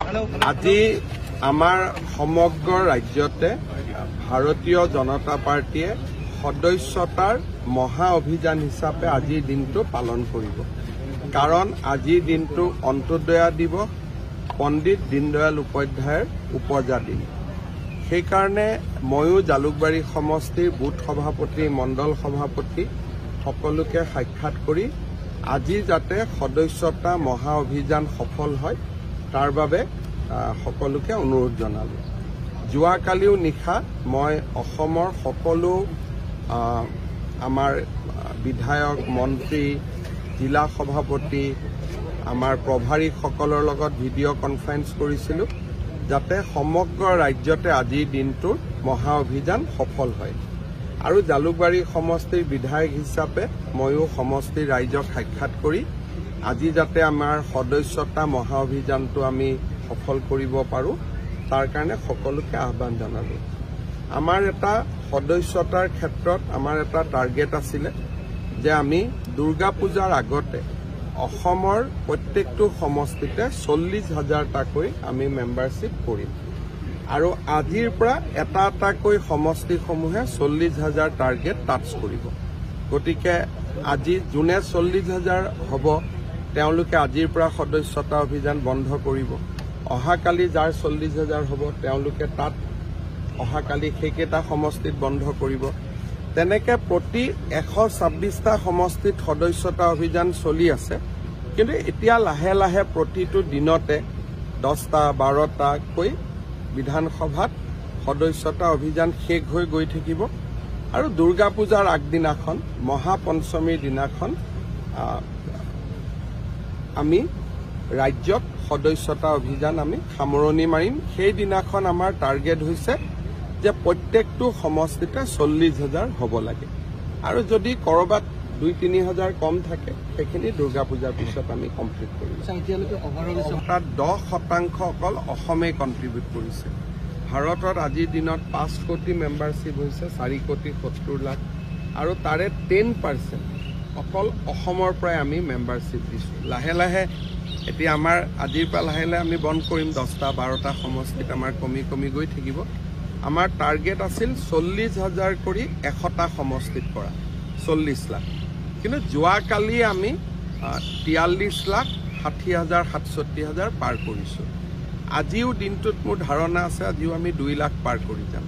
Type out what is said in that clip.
আজি আমাৰ সমগ্ৰ ৰাজ্যতে ভাৰতীয় জনতা পাৰ্টিয়ে সদস্যতাৰ মহা অভিযান হিচাপে আজিৰ দিনটো পালন কৰিব। কাৰণ আজিৰ দিনটো অন্ত্যোদয়া দিৱস, পণ্ডিত দীনদয়াল উপাধ্যায়ৰ উপজা দিন। সেইকাৰণে ময়ো জালুকবাৰী সমষ্টিৰ বুথ সভাপতি, মণ্ডল সভাপতি সকলোকে সাক্ষাৎ কৰি আজি যাতে সদস্যতা মহা অভিযান সফল হয় তাৰ বাবে সকলোকে অনুৰোধ জনালো। যোৱাকালিও নিশা মই অসমৰ সকলো আমাৰ বিধায়ক, মন্ত্ৰী, জিলা সভাপতি, আমাৰ প্ৰভাৰীসকলৰ লগত ভিডিঅ' কনফাৰেন্স কৰিছিলোঁ যাতে সমগ্ৰ ৰাজ্যতে আজিৰ দিনটোৰ মহা অভিযান সফল হয়। আৰু জালুকবাৰী সমষ্টিৰ বিধায়ক হিচাপে ময়ো সমষ্টিৰ ৰাইজক সাক্ষাৎ কৰি আজি যাতে আমাৰ সদস্যতা মহা অভিযানটো আমি সফল কৰিব পাৰোঁ তাৰ কাৰণে সকলোকে আহ্বান জনালোঁ। আমাৰ এটা সদস্যতাৰ ক্ষেত্ৰত আমাৰ এটা টাৰ্গেট আছিলে যে আমি দুৰ্গা পূজাৰ আগতে অসমৰ প্ৰত্যেকটো সমষ্টিতে 40,000টাকৈ আমি মেম্বাৰশ্বিপ কৰিম। আৰু আজিৰ পৰা এটা এটাকৈ সমষ্টিসমূহে 40,000 টাৰ্গেট টাচ কৰিব। গতিকে আজি যোনে 40,000 হ'ব তেওঁলোকে আজিৰ পৰা সদস্যতা অভিযান বন্ধ কৰিব। অহাকালি যাৰ 40,000 হ'ব তেওঁলোকে তাত অহাকালি সেইকেইটা সমষ্টিত বন্ধ কৰিব। তেনেকে প্ৰতি 126টা সমষ্টিত সদস্যতা অভিযান চলি আছে। কিন্তু এতিয়া লাহে লাহে প্ৰতিটো দিনতে 10টা 12টাকৈ বিধানসভাত সদস্যতা অভিযান শেষ হৈ গৈ থাকিব। আৰু দুৰ্গা পূজাৰ আগদিনাখন মহাপঞ্চমীৰ দিনাখন আমি ৰাজ্যত সদস্যতা অভিযান আমি সামৰণি মাৰিম। সেই দিনাখন আমাৰ টাৰ্গেট হৈছে যে প্ৰত্যেকটো সমষ্টিতে 40,000 হ'ব লাগে। আৰু যদি ক'ৰবাত 2-3,000 কম থাকে সেইখিনি দুৰ্গা পূজাৰ পিছত আমি কমপ্লিট কৰিম। তাত 10% অকল অসমেই কণ্ট্ৰিবিউট কৰিছে। ভাৰতত আজিৰ দিনত 5 কোটি মেম্বাৰশ্বিপ হৈছে 4,70,00,000 আৰু তাৰে 10% অকল অসমৰ পৰাই আমি মেম্বাৰশ্বিপ দিছোঁ। লাহে লাহে এতিয়া আমাৰ আজিৰ পৰা লাহে লাহে আমি বন্ধ কৰিম। 10টা 12টা সমষ্টিত আমাৰ কমি গৈ থাকিব। আমাৰ টাৰ্গেট আছিল 40,000 কৰি 100টা সমষ্টিত কৰা 40 লাখ। কিন্তু যোৱাকালি আমি 43,60,000 67,000 পাৰ কৰিছোঁ। আজিও দিনটোত মোৰ ধাৰণা আছে আজিও আমি 2 লাখ পাৰ কৰি যাম।